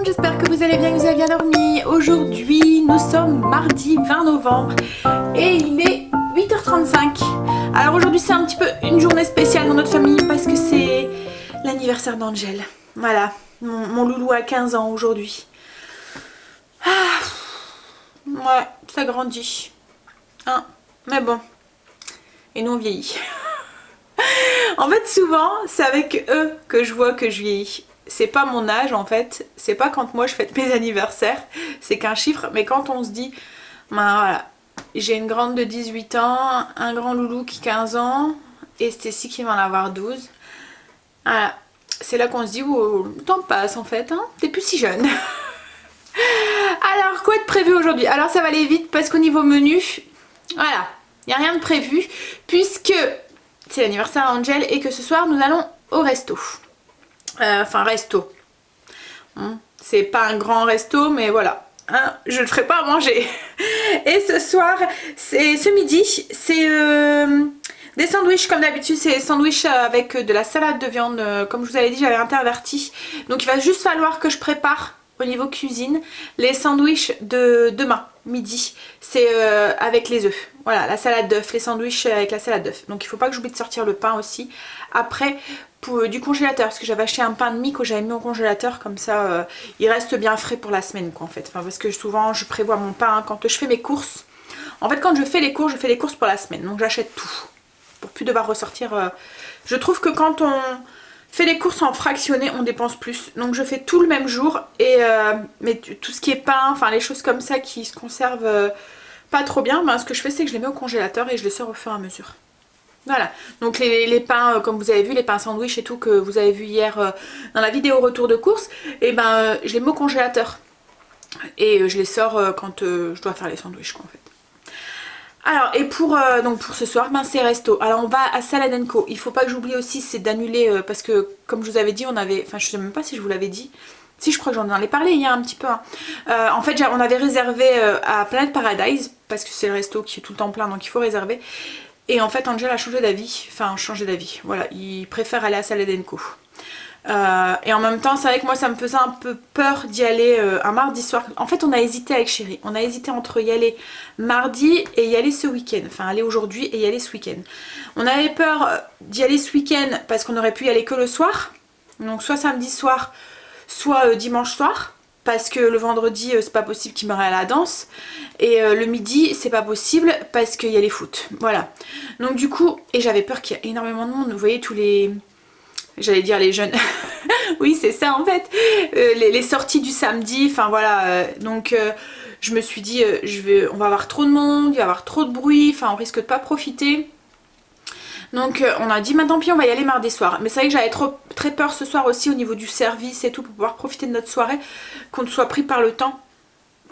j'espère que vous allez bien, que vous avez bien dormi. Aujourd'hui, nous sommes mardi 20 novembre et il est 8h35. Alors aujourd'hui, c'est un petit peu une journée spéciale dans notre famille parce que c'est l'anniversaire d'Angel. Voilà, mon loulou a 15 ans aujourd'hui. Ah, ouais, ça grandit. Hein, mais bon, et nous on vieillit. En fait, souvent, c'est avec eux que je vois que je vieillis. C'est pas mon âge en fait, c'est pas quand moi je fête mes anniversaires, c'est qu'un chiffre, mais quand on se dit, ben voilà, j'ai une grande de 18 ans, un grand loulou qui a 15 ans, et Stécie qui va en avoir 12. Voilà, c'est là qu'on se dit, oh, le temps passe en fait, hein, t'es plus si jeune. Alors, quoi de prévu aujourd'hui? Alors ça va aller vite parce qu'au niveau menu, voilà, il n'y a rien de prévu, puisque c'est l'anniversaire d'Angel et que ce soir nous allons au resto. Enfin resto, c'est pas un grand resto mais voilà, hein, je ne ferai pas à manger. Et ce soir, c'est ce midi, c'est des sandwichs comme d'habitude, c'est des sandwichs avec de la salade de viande, comme je vous avais dit j'avais interverti, donc il va juste falloir que je prépare au niveau cuisine les sandwichs de demain midi, c'est avec les œufs, voilà, la salade d'œufs, les sandwichs avec la salade d'œufs, donc il faut pas que j'oublie de sortir le pain aussi après pour, du congélateur, parce que j'avais acheté un pain de mie que j'avais mis au congélateur, comme ça il reste bien frais pour la semaine quoi en fait, enfin, parce que souvent je prévois mon pain quand je fais mes courses, en fait quand je fais les courses pour la semaine, donc j'achète tout pour plus devoir ressortir, je trouve que quand on fait les courses en fractionné on dépense plus, donc je fais tout le même jour et mais tout ce qui est pain, enfin les choses comme ça qui se conservent pas trop bien, ben, ce que je fais c'est que je les mets au congélateur et je les sors au fur et à mesure. Voilà, donc les pains comme vous avez vu, les pains sandwich et tout que vous avez vu hier dans la vidéo retour de course, et ben je les mets au congélateur et je les sors quand je dois faire les sandwichs quoi en fait. Alors et donc pour ce soir, ben c'est resto. Alors on va à Salad & Co. Il faut pas que j'oublie aussi, c'est d'annuler parce que comme je vous avais dit, on avait, enfin je sais même pas si je vous l'avais dit. Si, je crois que j'en ai parlé hier un petit peu. Hein. En fait, on avait réservé à Planet Paradise parce que c'est le resto qui est tout le temps plein, donc il faut réserver. Et en fait, Angel a changé d'avis. Enfin, changé d'avis. Voilà, il préfère aller à Salad & Co. Et en même temps, c'est vrai que moi, ça me faisait un peu peur d'y aller un mardi soir. En fait, on a hésité avec Chéri. On a hésité entre y aller mardi et y aller ce week-end. Enfin, aller aujourd'hui et y aller ce week-end. On avait peur d'y aller ce week-end parce qu'on aurait pu y aller que le soir. Donc, soit samedi soir, soit dimanche soir. Parce que le vendredi, c'est pas possible qu'il m'aurait à la danse. Et le midi, c'est pas possible parce qu'il y a les foot. Voilà. Donc, du coup, et j'avais peur qu'il y ait énormément de monde. Vous voyez, tous les... J'allais dire les jeunes. Oui, c'est ça en fait. Les sorties du samedi, enfin voilà. Donc je me suis dit, on va avoir trop de monde, il va y avoir trop de bruit, enfin on risque de pas profiter. Donc on a dit, bah tant pis, on va y aller mardi soir. Mais c'est vrai que j'avais très peur ce soir aussi au niveau du service et tout, pour pouvoir profiter de notre soirée, qu'on ne soit pris par le temps.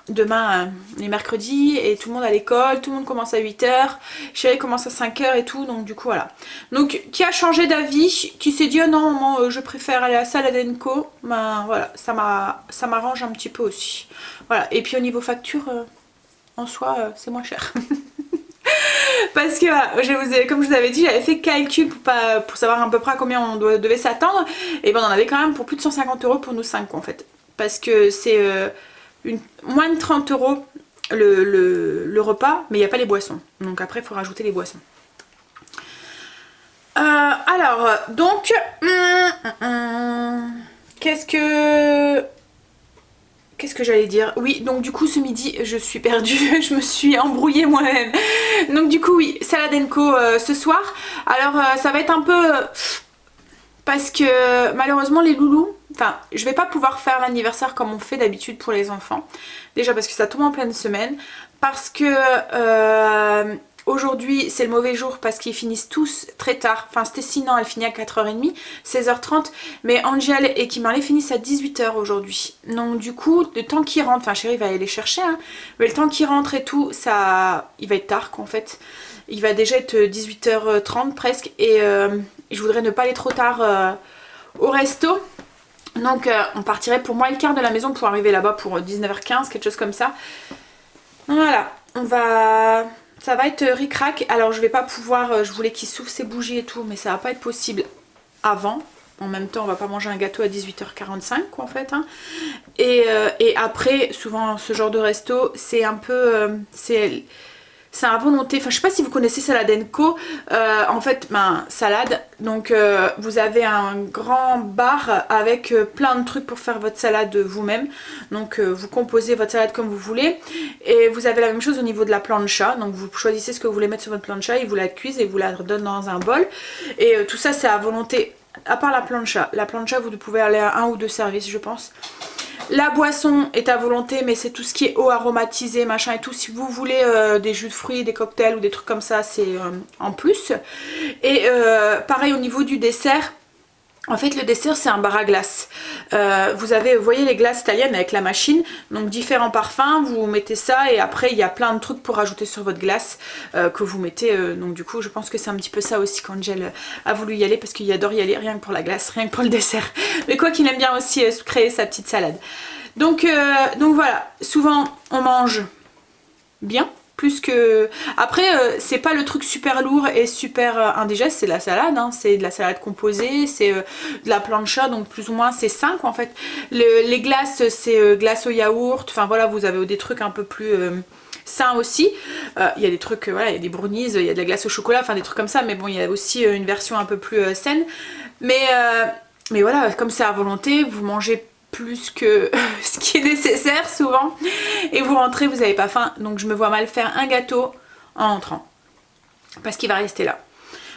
Demain, on est mercredi et tout le monde à l'école, tout le monde commence à 8h, Chéri commence à 5h et tout, donc du coup voilà. Donc qui a changé d'avis, qui s'est dit oh non maman je préfère aller à Salad & Co, ben voilà, ça m'arrange un petit peu aussi. Voilà, et puis au niveau facture, en soi c'est moins cher. Parce que comme je vous avais dit, j'avais fait calcul pour savoir à peu près à combien on devait s'attendre, et ben on en avait quand même pour plus de 150 € pour nous 5 en fait. Parce que c'est... moins de 30 € le repas, mais il n'y a pas les boissons. Donc après, il faut rajouter les boissons. Alors, donc... Qu'est-ce que j'allais dire? Oui, donc du coup, ce midi, je suis perdue. Je me suis embrouillée moi-même. Donc du coup, oui, Salad & Co ce soir. Alors, ça va être un peu... parce que malheureusement, les loulous... Enfin, je vais pas pouvoir faire l'anniversaire comme on fait d'habitude pour les enfants. Déjà parce que ça tombe en pleine semaine. Parce que aujourd'hui c'est le mauvais jour parce qu'ils finissent tous très tard. Enfin Stécie non, elle finit à 4h30, 16h30. Mais Angel et Kimberly finissent à 18h aujourd'hui. Donc du coup, le temps qu'ils rentrent, enfin Chéri va aller les chercher. Hein, mais le temps qu'ils rentrent et tout, ça, il va être tard quoi en fait. Il va déjà être 18h30 presque. Et je voudrais ne pas aller trop tard au resto. Donc on partirait pour moins le quart de la maison pour arriver là-bas pour 19h15, quelque chose comme ça. Voilà, ça va être ric-rac. Alors je vais pas pouvoir, je voulais qu'il souffle ses bougies et tout, mais ça va pas être possible avant. En même temps, on va pas manger un gâteau à 18h45 quoi, en fait. Hein. Et après, souvent, ce genre de resto, c'est un peu... c'est à volonté, enfin je sais pas si vous connaissez Salad Co, en fait salade, donc vous avez un grand bar avec plein de trucs pour faire votre salade vous-même, donc vous composez votre salade comme vous voulez, et vous avez la même chose au niveau de la plancha, donc vous choisissez ce que vous voulez mettre sur votre plancha, ils vous la cuisent et vous la donnent dans un bol, et tout ça c'est à volonté, à part la plancha vous pouvez aller à 1 ou 2 services je pense. La boisson est à volonté, mais c'est tout ce qui est eau aromatisée, machin et tout. Si vous voulez des jus de fruits, des cocktails ou des trucs comme ça, c'est en plus. Et pareil au niveau du dessert. En fait, le dessert, c'est un bar à glace. Vous voyez les glaces italiennes avec la machine. Donc, différents parfums, vous mettez ça. Et après, il y a plein de trucs pour rajouter sur votre glace que vous mettez. Donc, du coup, je pense que c'est un petit peu ça aussi qu'Angel a voulu y aller. Parce qu'il adore y aller rien que pour la glace, rien que pour le dessert. Mais quoi qu'il aime bien aussi créer sa petite salade. Donc voilà, souvent, on mange bien. Plus que... Après, c'est pas le truc super lourd et super indigeste, c'est de la salade, hein. C'est de la salade composée, c'est de la plancha, donc plus ou moins c'est sain quoi en fait. Les glaces, c'est glace au yaourt, enfin voilà, vous avez des trucs un peu plus sains aussi. Il y a des trucs, voilà, il y a des brownies, il y a de la glace au chocolat, enfin des trucs comme ça, mais bon, il y a aussi une version un peu plus saine. Mais voilà, comme c'est à volonté, vous mangez plus que ce qui est nécessaire souvent et vous rentrez, vous n'avez pas faim, donc je me vois mal faire un gâteau en rentrant parce qu'il va rester là,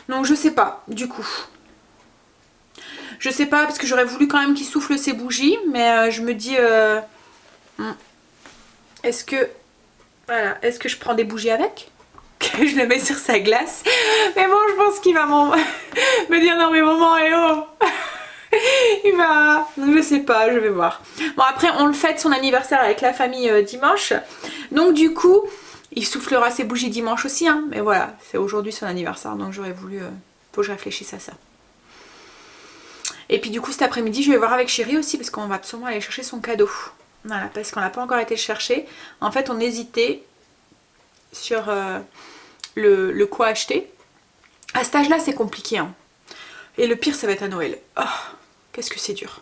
donc je sais pas du coup, je sais pas parce que j'aurais voulu quand même qu'il souffle ses bougies, mais je me dis est-ce que voilà, est-ce que je prends des bougies avec, que je le mets sur sa glace, mais bon je pense qu'il va me dire non mais maman et oh il va... Donc je sais pas, je vais voir. Bon après on le fête son anniversaire avec la famille dimanche. Donc du coup il soufflera ses bougies dimanche aussi hein. Mais voilà, c'est aujourd'hui son anniversaire. Donc j'aurais voulu... faut que je réfléchisse à ça. Et puis du coup cet après-midi je vais voir avec Chérie aussi. Parce qu'on va absolument aller chercher son cadeau. Voilà, parce qu'on n'a pas encore été le chercher. En fait on hésitait sur le quoi acheter. À cet âge là c'est compliqué hein. Et le pire ça va être à Noël. Oh, qu'est-ce que c'est dur.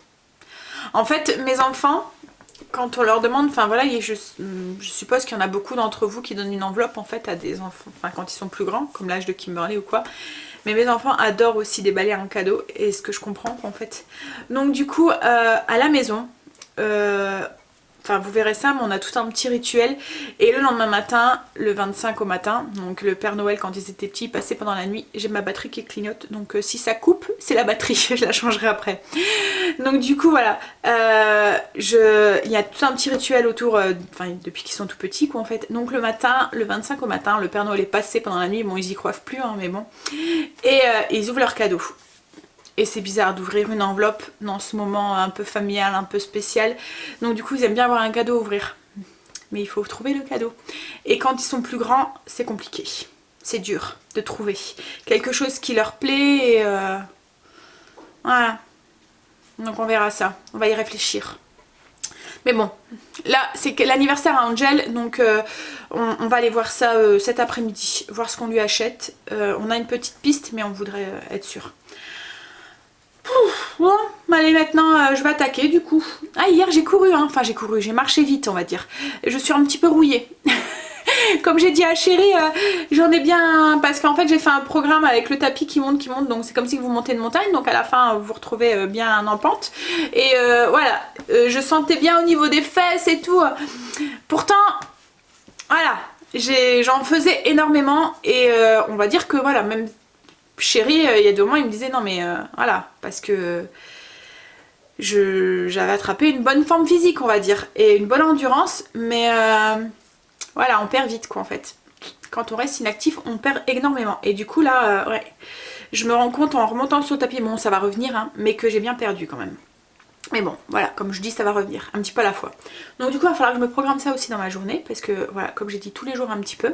En fait, mes enfants, quand on leur demande, enfin voilà, je suppose qu'il y en a beaucoup d'entre vous qui donnent une enveloppe en fait à des enfants, enfin quand ils sont plus grands, comme l'âge de Kimberly ou quoi. Mais mes enfants adorent aussi déballer un cadeau, et ce que je comprends en fait. Donc du coup, à la maison, enfin vous verrez ça, mais on a tout un petit rituel. Et le lendemain matin, le 25 au matin, donc le Père Noël quand ils étaient petits, il passait pendant la nuit. J'ai ma batterie qui clignote, donc si ça coupe, c'est la batterie, je la changerai après. Donc du coup voilà, il y a tout un petit rituel autour, enfin depuis qu'ils sont tout petits quoi en fait. Donc le matin, le 25 au matin, le Père Noël est passé pendant la nuit, bon ils y croient plus hein, mais bon. Et ils ouvrent leurs cadeaux. Et c'est bizarre d'ouvrir une enveloppe dans ce moment un peu familial, un peu spécial. Donc du coup ils aiment bien avoir un cadeau à ouvrir. Mais il faut trouver le cadeau. Et quand ils sont plus grands, c'est compliqué. C'est dur de trouver quelque chose qui leur plaît. Et voilà. Donc on verra ça. On va y réfléchir. Mais bon, là c'est l'anniversaire à Angel. Donc on va aller voir ça cet après-midi. Voir ce qu'on lui achète. On a une petite piste mais on voudrait être sûr. Bon, allez maintenant je vais attaquer du coup. Ah hier j'ai couru hein, enfin j'ai marché vite on va dire. Je suis un petit peu rouillée. Comme j'ai dit à Chérie, j'en ai bien... Parce qu'en fait j'ai fait un programme avec le tapis qui monte, donc c'est comme si vous montez une montagne, donc à la fin vous vous retrouvez bien en pente. Et voilà, je sentais bien au niveau des fesses et tout. Pourtant, voilà, j'en faisais énormément et on va dire que voilà, même... Chérie, il y a 2 mois, il me disait non mais voilà, parce que j'avais attrapé une bonne forme physique on va dire, et une bonne endurance, mais voilà, on perd vite quoi en fait. Quand on reste inactif, on perd énormément. Et du coup là, ouais, je me rends compte en remontant sur le tapis, bon ça va revenir, hein, mais que j'ai bien perdu quand même. Mais bon, voilà, comme je dis, ça va revenir, un petit peu à la fois. Donc du coup, il va falloir que je me programme ça aussi dans ma journée, parce que voilà, comme j'ai dit, tous les jours un petit peu.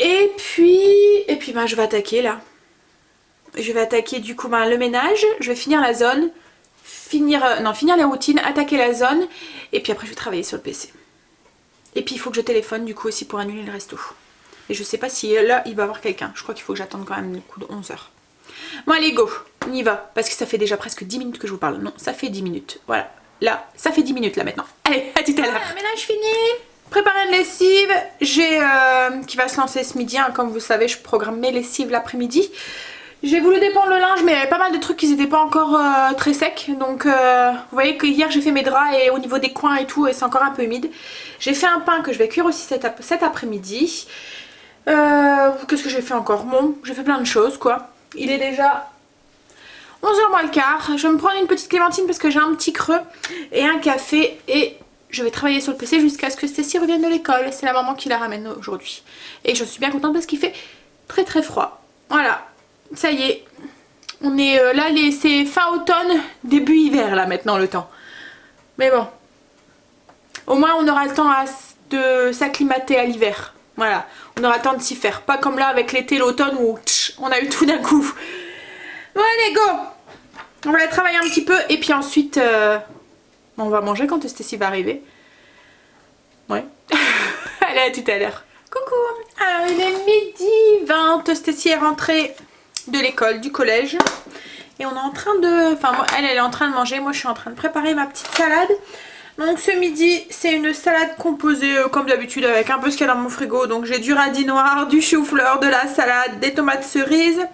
Et puis ben, je vais attaquer là. Je vais attaquer du coup le ménage, je vais finir la zone, finir les routines, attaquer la zone, et puis après je vais travailler sur le PC. Et puis il faut que je téléphone du coup aussi pour annuler le resto. Et je sais pas si là il va y avoir quelqu'un, je crois qu'il faut que j'attende quand même le coup de 11h. Bon allez go, on y va. Parce que ça fait déjà presque 10 minutes que je vous parle. Non, ça fait 10 minutes. Voilà. Là, ça fait 10 minutes là maintenant. Allez, à tout à l'heure. Voilà, ménage fini. Préparer une lessive. J'ai qui va se lancer ce midi. Hein. Comme vous savez, je programme mes lessives l'après-midi. J'ai voulu dépendre le linge, mais il y avait pas mal de trucs qui n'étaient pas encore très secs. Donc vous voyez que hier j'ai fait mes draps et au niveau des coins et tout, et c'est encore un peu humide. J'ai fait un pain que je vais cuire aussi cet après-midi. Qu'est-ce que j'ai fait encore? Bon, j'ai fait plein de choses quoi. Il est déjà 11h moins le quart. Je vais me prendre une petite clémentine parce que j'ai un petit creux et un café. Et je vais travailler sur le PC jusqu'à ce que Stécie revienne de l'école. C'est la maman qui la ramène aujourd'hui. Et je suis bien contente parce qu'il fait très très froid. Voilà. Ça y est, on est là, c'est fin automne, début hiver là maintenant le temps. Mais bon, au moins on aura le temps de s'acclimater à l'hiver. Voilà, on aura le temps de s'y faire. Pas comme là avec l'été, l'automne où on a eu tout d'un coup. Bon allez go, on va aller travailler un petit peu et puis ensuite on va manger quand Stécie va arriver. Ouais, allez à tout à l'heure. Coucou. Alors il est midi 20, Stécie est rentrée de l'école, du collège, et on est en train de, enfin moi, elle est en train de manger, moi je suis en train de préparer ma petite salade. Donc ce midi c'est une salade composée comme d'habitude avec un peu ce qu'il y a dans mon frigo. Donc j'ai du radis noir, du chou-fleur, de la salade, des tomates cerises,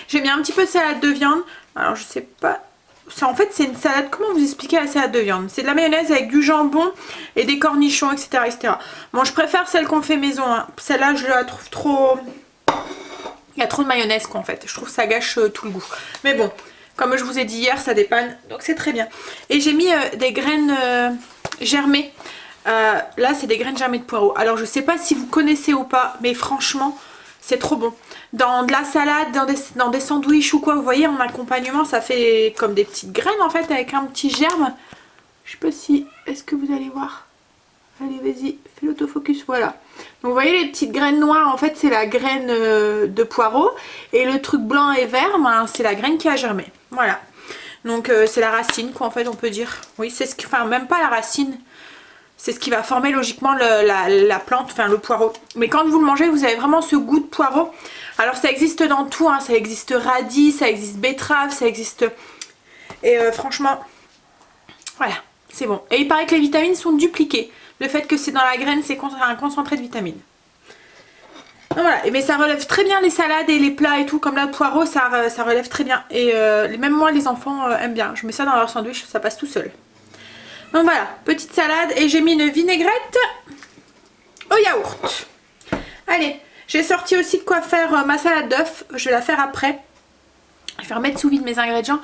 j'ai mis un petit peu de salade de viande. Alors je sais pas, en fait c'est une salade, comment vous expliquer la salade de viande? C'est de la mayonnaise avec du jambon et des cornichons, etc., etc. Bon, je préfère celle qu'on fait maison, hein. Celle-là je la trouve trop... Il y a trop de mayonnaise quoi en fait, je trouve que ça gâche tout le goût. Mais bon, comme je vous ai dit hier, ça dépanne, donc c'est très bien. Et j'ai mis des graines germées. Là c'est des graines germées de poireaux. Alors je sais pas si vous connaissez ou pas, mais franchement c'est trop bon. Dans de la salade, dans des sandwichs ou quoi, vous voyez en accompagnement ça fait comme des petites graines en fait avec un petit germe. Je sais pas si, est-ce que vous allez voir? Allez vas-y, fais l'autofocus, voilà. Donc vous voyez les petites graines noires, en fait c'est la graine de poireau. Et le truc blanc et vert, ben, c'est la graine qui a germé. Voilà. Donc c'est la racine quoi en fait on peut dire. Oui c'est ce qui, enfin même pas la racine. C'est ce qui va former logiquement la plante, enfin le poireau. Mais quand vous le mangez vous avez vraiment ce goût de poireau. Alors ça existe dans tout, hein. Ça existe radis, ça existe betterave, ça existe... Et franchement, voilà, c'est bon. Et il paraît que les vitamines sont dupliquées. Le fait que c'est dans la graine, c'est un concentré de vitamines. Donc voilà, mais ça relève très bien les salades et les plats et tout, comme là le poireau, ça relève très bien. Et même moi, les enfants aiment bien. Je mets ça dans leur sandwich, ça passe tout seul. Donc voilà, petite salade et j'ai mis une vinaigrette au yaourt. Allez, j'ai sorti aussi de quoi faire ma salade d'œufs. Je vais la faire après. Je vais remettre sous vide mes ingrédients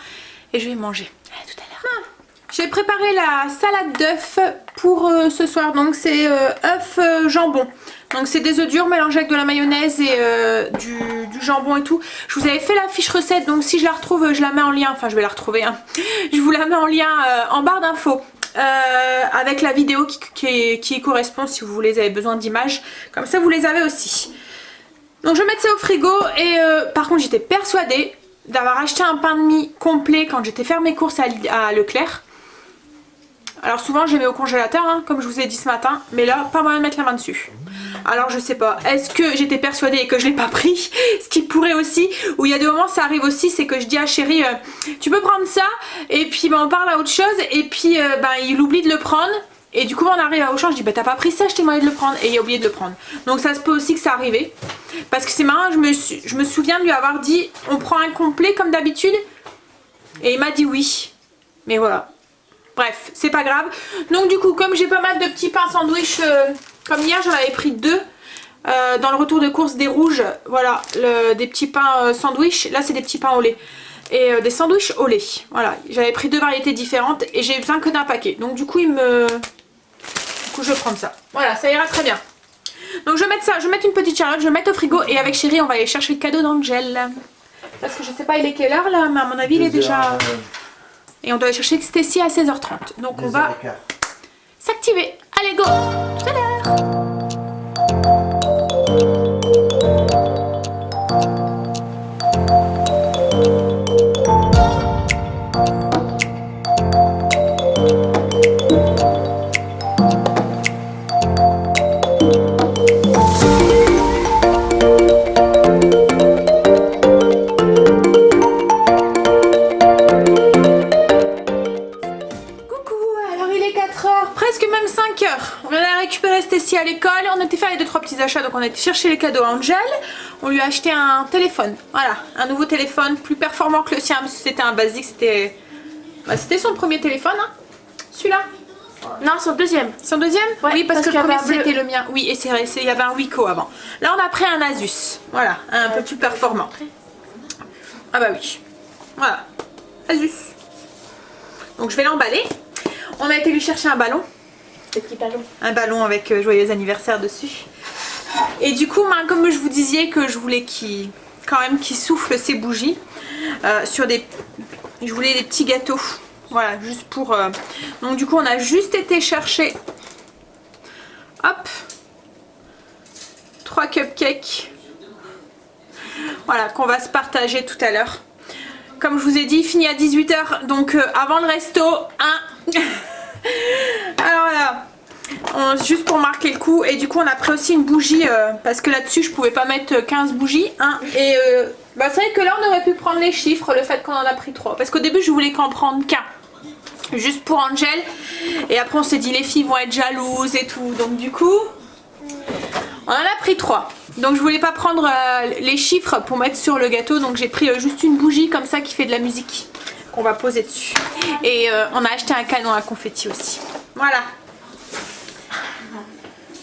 et je vais manger. À tout à l'heure. J'ai préparé la salade d'œufs pour ce soir. Donc c'est œufs jambon. Donc c'est des œufs durs mélangés avec de la mayonnaise et du jambon et tout. Je vous avais fait la fiche recette. Donc si je la retrouve, je la mets en lien. Enfin je vais la retrouver. Hein. Je vous la mets en lien en barre d'infos. Avec la vidéo qui y correspond si vous avez besoin d'images. Comme ça vous les avez aussi. Donc je vais mettre ça au frigo. Et par contre j'étais persuadée d'avoir acheté un pain de mie complet quand j'étais faire mes courses à Leclerc. Alors souvent je les mets au congélateur hein, comme je vous ai dit ce matin, mais là pas moyen de mettre la main dessus. Alors je sais pas, est-ce que j'étais persuadée et que je l'ai pas pris? Ce qui pourrait aussi, ou il y a des moments ça arrive aussi, c'est que je dis à chéri tu peux prendre ça, et puis ben, on parle à autre chose, et puis ben, il oublie de le prendre. Et du coup on arrive à Auchan, je dis bah t'as pas pris ça, je t'ai demandé de le prendre, et il a oublié de le prendre. Donc ça se peut aussi que ça arrive. Parce que c'est marrant, je me souviens de lui avoir dit on prend un complet comme d'habitude, et il m'a dit oui. Mais voilà. Bref, c'est pas grave. Donc du coup, comme j'ai pas mal de petits pains sandwich, comme hier j'en avais pris deux dans le retour de course des rouges, voilà, des petits pains sandwich, là c'est des petits pains au lait. Et des sandwichs au lait, voilà, j'avais pris deux variétés différentes et j'ai besoin que d'un paquet. Donc du coup, je vais prendre ça. Voilà, ça ira très bien. Donc je vais mettre ça, je vais mettre une petite charlotte, je vais mettre au frigo et avec chéri on va aller chercher le cadeau d'Angel. Parce que je sais pas il est quelle heure là, mais à mon avis il est déjà... Et on doit aller chercher Stécie à 16h30. Donc on va s'activer. Allez go, tout à l'heure. presque même 5 heures. On vient de récupérer Stacy à l'école. On était faire les 2-3 petits achats. Donc on a été chercher les cadeaux à Angel. On lui a acheté un téléphone. Voilà, un nouveau téléphone plus performant que le sien. Parce que c'était un basique. C'était son premier téléphone. Hein. Celui-là. Non, son deuxième. Son deuxième? Ouais, oui, parce que le premier c'était bleu. le mien. Oui, et c'est vrai, il y avait un Wiko avant. Là, on a pris un Asus. Voilà, un peu plus performant. Ah bah oui. Voilà, Asus. Donc je vais l'emballer. On a été lui chercher un ballon. Petit ballon. Un ballon avec joyeux anniversaire dessus. Et du coup, comme je vous disais que je voulais qu'il souffle ses bougies sur des... Je voulais des petits gâteaux. Voilà, juste pour... Donc du coup, on a juste été chercher... Hop 3 cupcakes. Voilà, qu'on va se partager tout à l'heure. Comme je vous ai dit, fini à 18 h. Donc avant le resto, hein. Alors voilà. Juste pour marquer le coup. Et du coup, on a pris aussi une bougie. Parce que là-dessus, je pouvais pas mettre 15 bougies. Hein, et c'est vrai que là, on aurait pu prendre les chiffres. Le fait qu'on en a pris 3. Parce qu'au début, je voulais qu'en prendre qu'un. Juste pour Angel. Et après on s'est dit les filles vont être jalouses et tout. Donc du coup on en a pris 3. Donc je voulais pas prendre les chiffres pour mettre sur le gâteau. Donc j'ai pris juste une bougie comme ça qui fait de la musique. Qu'on va poser dessus. Et on a acheté un canon à confetti aussi. Voilà.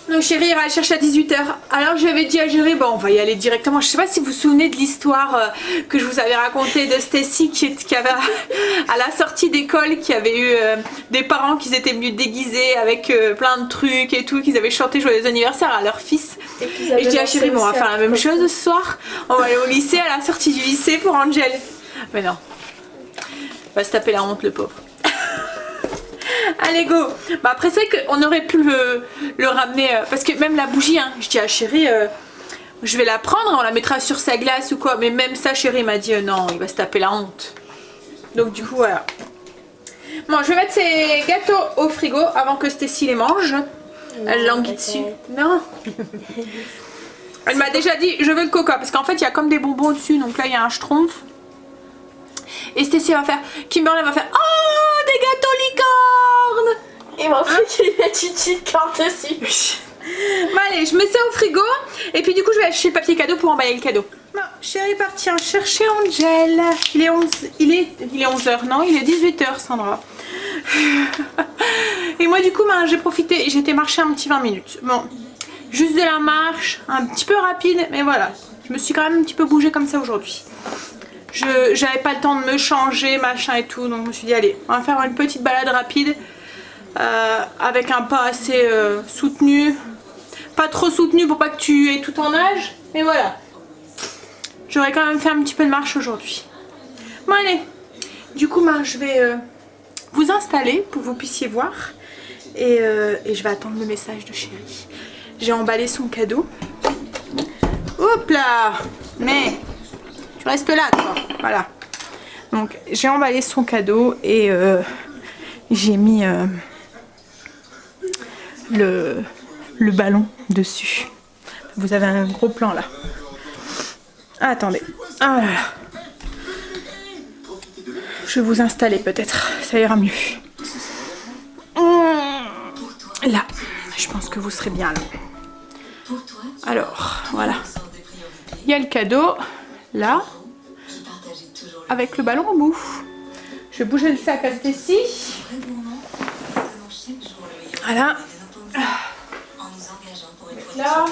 Donc chérie ira le chercher à 18 h. Alors j'avais dit à Géry, bon on va y aller directement. Je sais pas si vous vous souvenez de l'histoire que je vous avais racontée de Stacy qui avait à la sortie d'école, qui avait eu des parents qui étaient venus déguisés avec plein de trucs et tout, qu'ils avaient chanté joyeux anniversaire à leur fils. Et je dis à Géry, bon on va faire la même chose ce soir. On va aller au lycée, à la sortie du lycée pour Angel. Mais non. Il va se taper la honte le pauvre. Allez go. Bah après c'est vrai qu'on aurait pu le ramener parce que même la bougie hein, je dis à Chérie je vais la prendre, on la mettra sur sa glace ou quoi, mais même ça Chérie m'a dit non, il va se taper la honte. Donc du coup voilà. Bon je vais mettre ces gâteaux au frigo avant que Stacy les mange. Elle languit dessus. Non. Elle m'a déjà dit je veux le coca parce qu'en fait il y a comme des bonbons dessus, donc là il y a un schtroumpf. Et Stacy va faire, Kimberly va faire oh des gâteaux licornes. Et mon fils il met une petite carte dessus. Bon allez, je mets ça au frigo. Et puis du coup je vais acheter le papier cadeau pour emballer le cadeau. Bon, Chérie est partie chercher Angel. Il est 11h, non il est 18 h Sandra. Et moi du coup j'ai profité, j'ai été marcher un petit 20 minutes. Bon, juste de la marche, un petit peu rapide, mais voilà. Je me suis quand même un petit peu bougée comme ça aujourd'hui. J'avais pas le temps de me changer, machin et tout, donc je me suis dit allez, on va faire une petite balade rapide avec un pas assez soutenu, pas trop soutenu pour pas que tu aies tout ton âge, mais voilà. J'aurais quand même fait un petit peu de marche aujourd'hui. Bon allez, du coup je vais vous installer pour que vous puissiez voir et je vais attendre le message de Chérie. J'ai emballé son cadeau. Hop là, mais... Reste là toi, voilà. Donc j'ai emballé son cadeau et j'ai mis le ballon dessus. Vous avez un gros plan là. Ah, attendez. Ah là là. Je vais vous installer peut-être, ça ira mieux. Là, je pense que vous serez bien là. Alors, voilà. Il y a le cadeau. Là, avec le ballon au bout. Je vais bouger le sac à Stacy. Voilà. Là.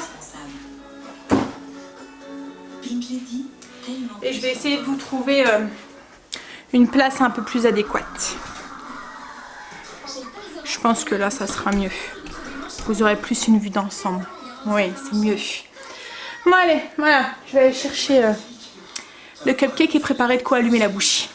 Et je vais essayer de vous trouver une place un peu plus adéquate. Je pense que là, ça sera mieux. Vous aurez plus une vue d'ensemble. Oui, c'est mieux. Bon allez, voilà. Je vais aller chercher... le cupcake est préparé, de quoi allumer la bougie.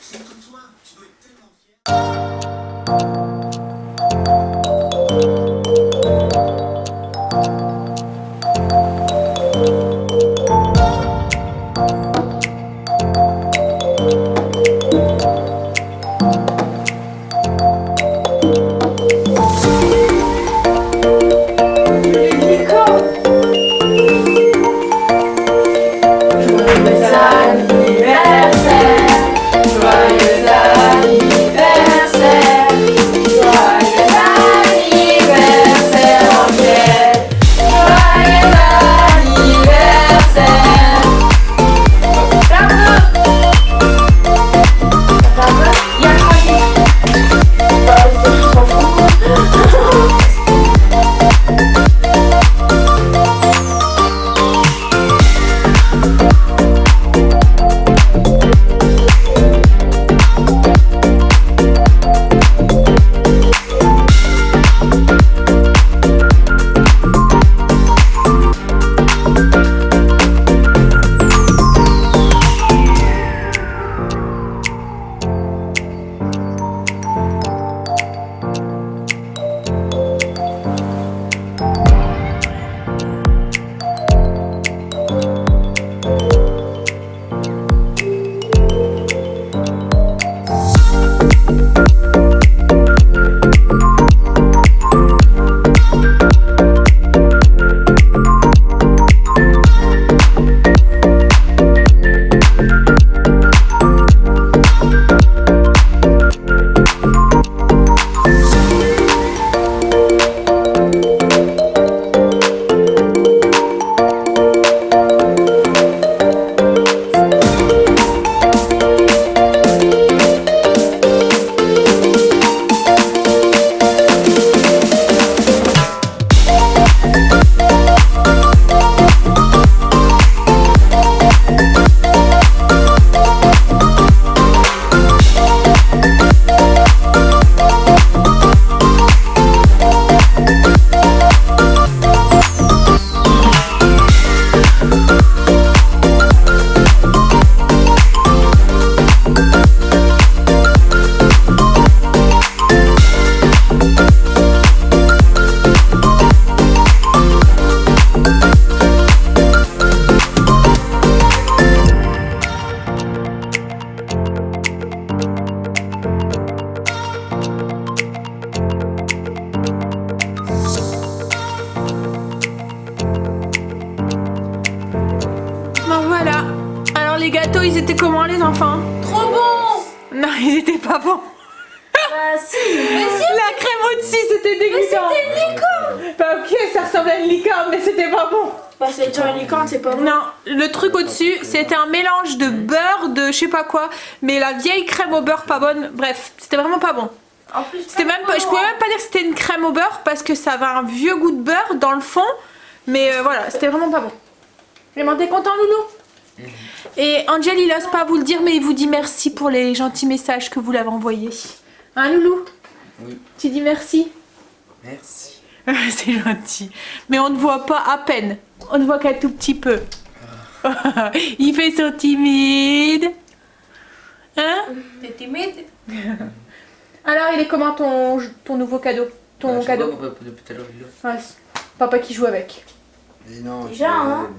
enfants? Trop bon. Non, ils étaient pas bons. Bah si. Mais si. La crème au-dessus, c'était dégoûtant. C'était une licorne. Bah ok, ça ressemblait à une licorne, mais c'était pas bon. Bah c'est déjà une licorne, c'est pas bon. Non, le truc au-dessus, c'était un mélange de beurre, de je sais pas quoi, mais la vieille crème au beurre pas bonne. Bref, c'était vraiment pas bon. En plus, C'était même pas, je pouvais même pas dire que c'était une crème au beurre parce que ça avait un vieux goût de beurre dans le fond, mais voilà, c'était vraiment pas bon. Vraiment, t'es content, Loulou? Et Angel, il ose pas vous le dire, mais il vous dit merci pour les gentils messages que vous l'avez envoyés. Hein, Loulou? Oui. Tu dis merci? Merci. C'est gentil. Mais on ne voit pas à peine. On ne voit qu'un tout petit peu. Il fait son timide. Hein? T'es timide? Alors, il est comment ton nouveau cadeau? Ton cadeau? Depuis tout à l'heure, il est là. Ouais, papa qui joue avec. Mais non, Déjà, hein.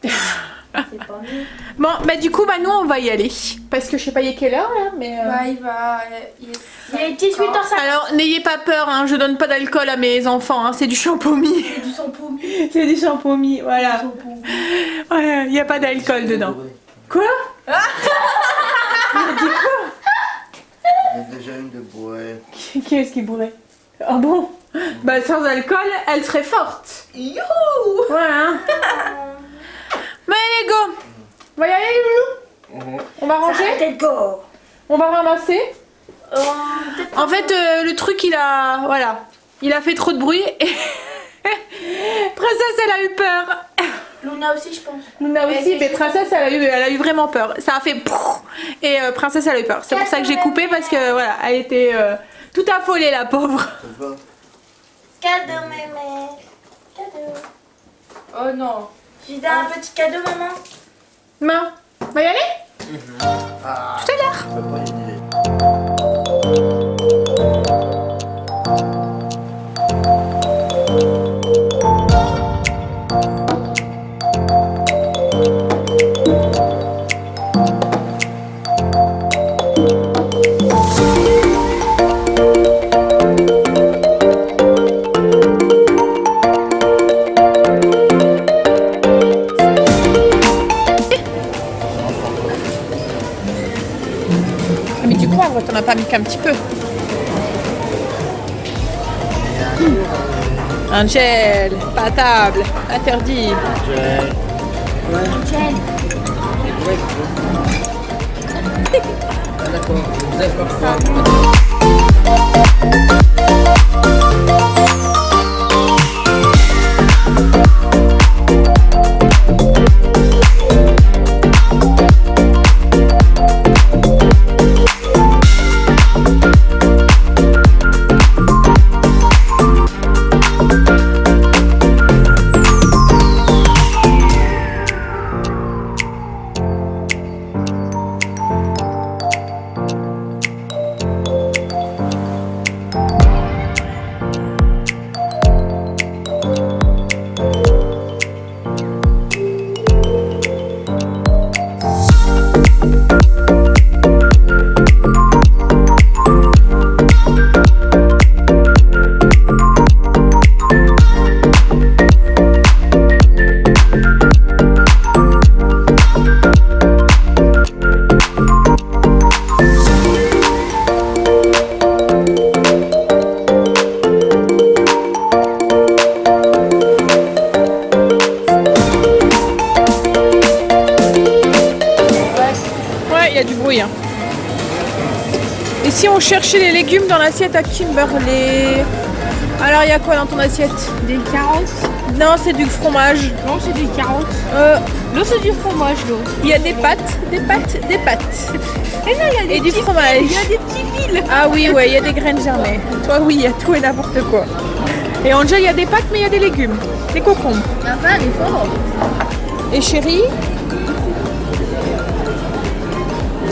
C'est pas mieux. Bon, bah du coup, bah nous on va y aller. Parce que je sais pas il est quelle heure là, mais... Bah il va... Il est 18h50. Alors, n'ayez pas peur, hein, je donne pas d'alcool à mes enfants, hein, c'est du champomis. Du sang-poumi. C'est du champomis, voilà. Ouais, il n'y a pas d'alcool dedans. Quoi? Il a dit quoi? Il y a déjà une de bourrée. Qui est-ce qui bourrait? Ah bon? Bah sans alcool, elle serait forte. Youhou. Voilà. Mais allez, go! On va y aller, Loulou? On va ranger? Go. On va ramasser? Peut-être En fait, le truc, il a... Voilà. Il a fait trop de bruit et... Princesse, elle a eu peur. Luna aussi, je pense. Luna aussi, mais Princesse, elle a eu vraiment peur. Ça a fait... Et Princesse, elle a eu peur. C'est pour ça que j'ai coupé parce que, voilà, elle était tout affolée, la pauvre. Ça va? Cadeau, mémé. Cadeau. Oh non. J'ai donné un petit cadeau, maman. Maman, on va y aller? Ah, Tout à l'heure. je peux pas y aller. Ah, mais du poivre, t'en as pas mis qu'un petit peu. Angel, pas à table, interdit. Angel. Ah, d'accord, vous avez pas froid. Ouais, il y a du bruit. Hein. Et si on cherchait les légumes dans l'assiette à Kimberley? Alors, il y a quoi dans ton assiette? Des carottes. Non, c'est du fromage. Non, c'est des carottes. L'eau, c'est du fromage, l'eau. Il y a des pâtes. Et non, il y a des Et du fromage. Il y a des petits fils. Ah oui, ouais, il y a des graines germées. Toi, oui, il y a tout et n'importe quoi. Et Angel, il y a des pâtes, mais il y a des légumes. Des concombres. La vanne est forte. Et chérie?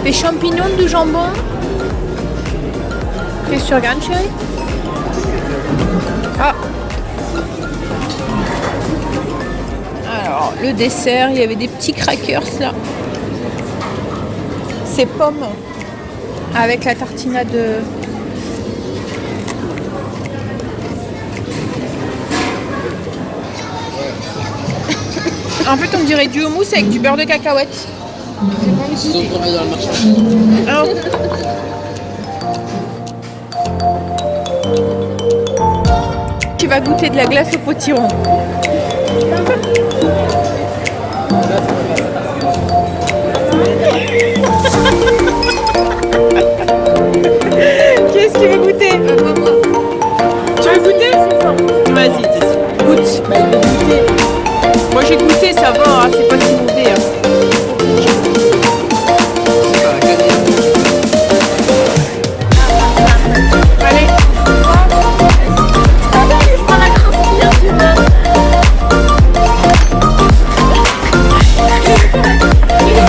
Des champignons, du jambon. Qu'est-ce que tu regardes, chérie? Ah. Alors, le dessert, il y avait des petits crackers là. C'est pommes avec la tartinade. En fait, on dirait du houmous avec du beurre de cacahuète. J'ai pas envie Ils se sont encore dans le marché. Alors, tu vas goûter de la glace au potiron. Qu'est-ce que tu veux goûter? Tu veux goûter? Vas-y, goûte. Moi j'ai goûté, ça va, hein, c'est pas si mauvais. Hein. Allez.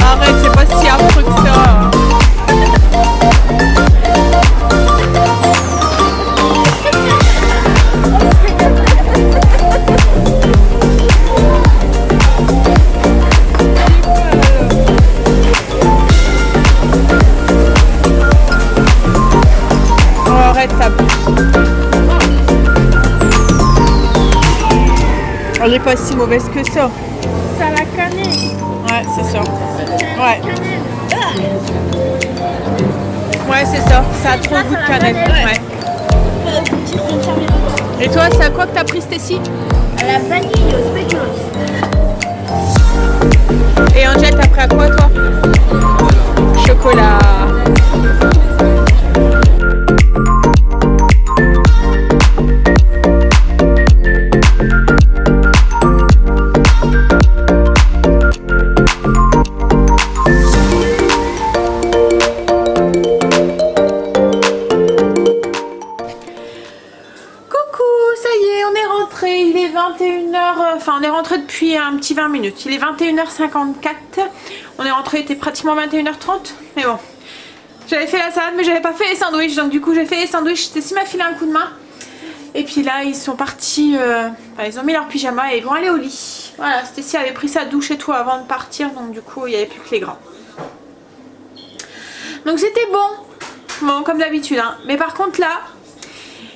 Arrête, c'est pas si affreux que ça. Elle est pas si mauvaise que ça. Ça la cannelle. Ouais, c'est ça. Ouais. Ouais, c'est ça. Ça a trop le goût de cannelle. Ouais. Et toi, c'est à quoi que t'as pris, Stécie? À la vanille au spéculoos. Et Angèle, t'as pris à quoi, toi? Chocolat. On est rentré depuis un petit 20 minutes. Il est 21h54. On est rentré, il était pratiquement 21h30. Mais bon, j'avais fait la salade, mais j'avais pas fait les sandwichs. Donc du coup, j'ai fait les sandwichs. Stécie m'a filé un coup de main. Et puis là, ils sont partis. Ils ont mis leur pyjama et ils vont aller au lit. Voilà, Stécie avait pris sa douche et tout avant de partir. Donc du coup, il n'y avait plus que les grands. Donc c'était bon. Bon, comme d'habitude. Hein. Mais par contre là,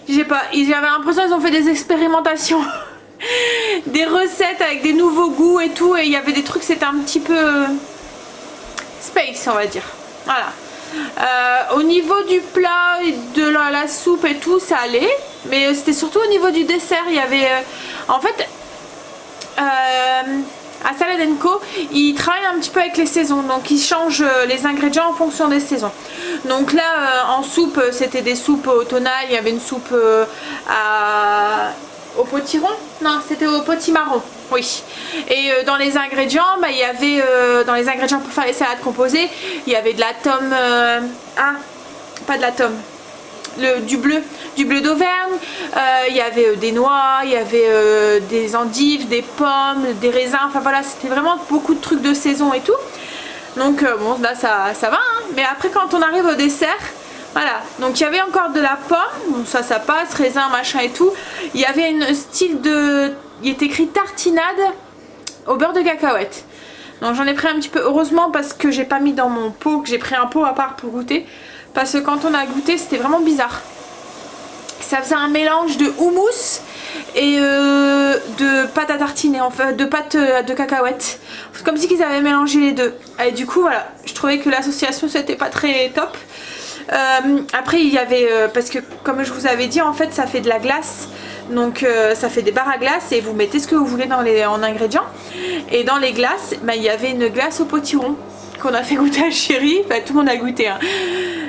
j'avais l'impression qu'ils ont fait des expérimentations. Des recettes avec des nouveaux goûts et tout, et il y avait des trucs, c'était un petit peu space, on va dire. Voilà. Au niveau du plat et de la soupe et tout, ça allait, mais c'était surtout au niveau du dessert. Il y avait en fait à Salad & Co, ils travaillent un petit peu avec les saisons, donc ils changent les ingrédients en fonction des saisons. Donc là en soupe, c'était des soupes automnales. Il y avait une soupe au potiron? Non, c'était au potimarron, oui. Et dans les ingrédients, il y avait dans les ingrédients pour faire les salades composées, il y avait de la tome, pas de la tome, du bleu d'Auvergne, il y avait des noix, il y avait des endives, des pommes, des raisins, enfin voilà, c'était vraiment beaucoup de trucs de saison et tout. Donc bon, là ça va, hein. Mais après quand on arrive au dessert, voilà, donc il y avait encore de la pomme, bon, ça passe, raisin, machin et tout. Il y avait une style de... Il est écrit tartinade au beurre de cacahuète. Donc j'en ai pris un petit peu, heureusement parce que j'ai pas mis dans mon pot, que j'ai pris un pot à part pour goûter. Parce que quand on a goûté, c'était vraiment bizarre. Ça faisait un mélange de houmous et de pâte à tartiner, enfin de pâte de cacahuète. Comme si ils avaient mélangé les deux. Et du coup, voilà, je trouvais que l'association c'était pas très top. Après il y avait parce que comme je vous avais dit, en fait ça fait de la glace, donc ça fait des barres à glace et vous mettez ce que vous voulez en ingrédients. Et dans les glaces, il y avait une glace au potiron qu'on a fait goûter à Chérie, enfin tout le monde a goûté, hein.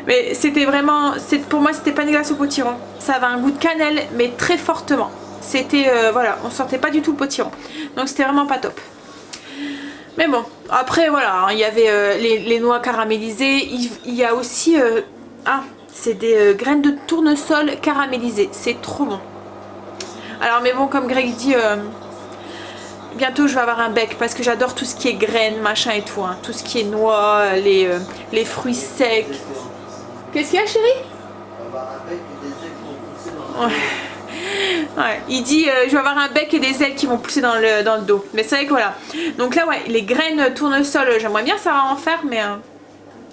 Mais c'était vraiment, pour moi c'était pas une glace au potiron, ça avait un goût de cannelle mais très fortement. C'était voilà, on sentait pas du tout le potiron, donc c'était vraiment pas top. Mais bon, après voilà, il y avait les noix caramélisées, il y a aussi c'est des graines de tournesol caramélisées, c'est trop bon. Alors mais bon, comme Greg dit, bientôt je vais avoir un bec parce que j'adore tout ce qui est graines, machin et tout, hein. Tout ce qui est noix, les fruits secs. Qu'est-ce qu'il y a, chérie? Ouais, il dit je vais avoir un bec et des ailes qui vont pousser dans le dos. Mais c'est vrai que voilà. Donc là ouais, les graines tournesol, j'aimerais bien savoir en faire, mais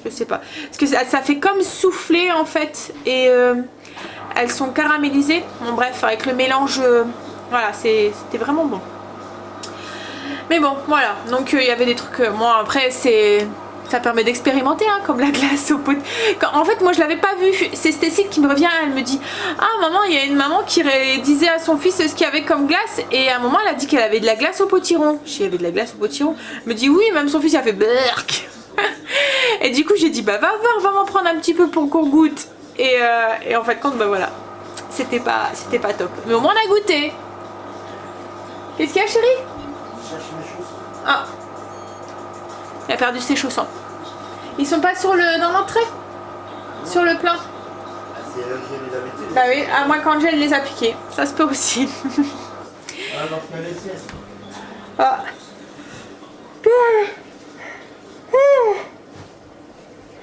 je sais pas. Parce que ça fait comme souffler en fait. Et elles sont caramélisées. Bon bref, avec le mélange, voilà, c'était vraiment bon. Mais bon, voilà. Donc il y avait des trucs, moi après c'est Ça permet d'expérimenter, hein, comme la glace au pot. En fait, moi je l'avais pas vu. C'est Stécie qui me revient, elle me dit ah maman, il y a une maman qui disait à son fils ce qu'il y avait comme glace. Et à un moment, elle a dit qu'elle avait de la glace au potiron. Je dis il y avait de la glace au potiron. Elle me dit oui, même son fils il a fait berk. Et du coup, j'ai dit bah va voir, va m'en prendre un petit peu pour qu'on goûte. Et en fait, compte, bah voilà, c'était pas top. Mais au moins on a goûté. Qu'est-ce qu'il y a, chérie? Ah, il a perdu ses chaussons. Ils sont pas dans l'entrée? Sur le plan? C'est elle qui les a mis. Bah oui, à moins qu'Angèle les a piqués. Ça se peut aussi. Ah non, je connais les tiennes. Ah.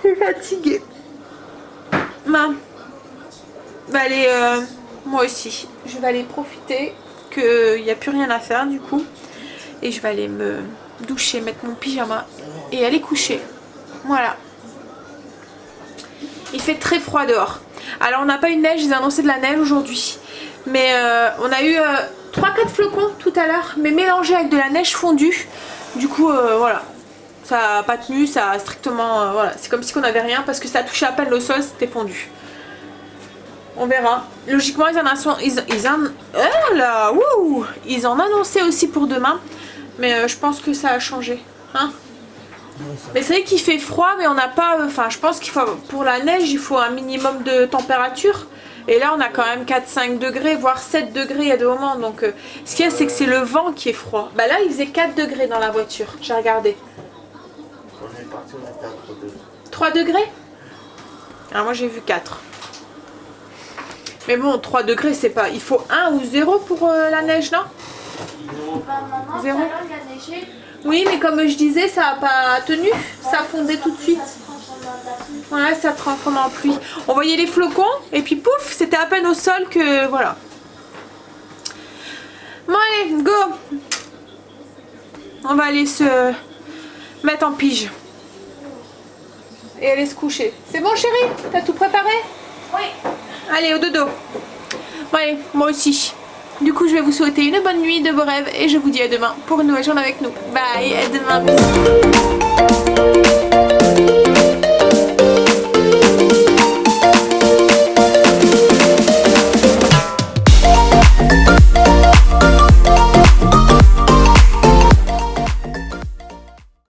Je suis fatiguée. Bah allez, moi aussi. Je vais aller profiter qu'il n'y a plus rien à faire du coup. Et je vais aller me doucher, mettre mon pyjama et aller coucher. Voilà. Il fait très froid dehors. Alors on n'a pas eu de neige, ils ont annoncé de la neige aujourd'hui. Mais on a eu 3-4 flocons tout à l'heure, mais mélangés avec de la neige fondue. Du coup voilà. Ça n'a pas tenu, ça a strictement... voilà, c'est comme si on n'avait rien parce que ça a touché à peine le sol, c'était fondu. On verra. Logiquement, ils en annonçaient aussi pour demain. Mais je pense que ça a changé. Hein, mais c'est vrai qu'il fait froid, mais on n'a pas... Enfin, je pense qu'il faut... Pour la neige, il faut un minimum de température. Et là, on a quand même 4-5 degrés, voire 7 degrés il y a des moments. Donc, ce qu'il y a, c'est que c'est le vent qui est froid. Bah là, il faisait 4 degrés dans la voiture. J'ai regardé. On est parti, on était à 3 degrés. 3 degrés? Alors moi, j'ai vu 4. Mais bon, 3 degrés, c'est pas... Il faut 1 ou 0 pour la neige, non? Maman, 0. tout à l'heure, il a neigé. Oui, mais comme je disais, ça n'a pas tenu. Ça fondait tout de suite. Ça se transforme en de la pluie. Voilà, ça transforme en pluie. On voyait les flocons et puis pouf, c'était à peine au sol que... Voilà. Bon allez, go. On va aller se mettre en pige. Et aller se coucher. C'est bon chérie? T'as tout préparé? Oui. Allez, au dodo. Bon allez, moi aussi. Du coup, je vais vous souhaiter une bonne nuit, de beaux rêves et je vous dis à demain pour une nouvelle journée avec nous. Bye, à demain. Bisous.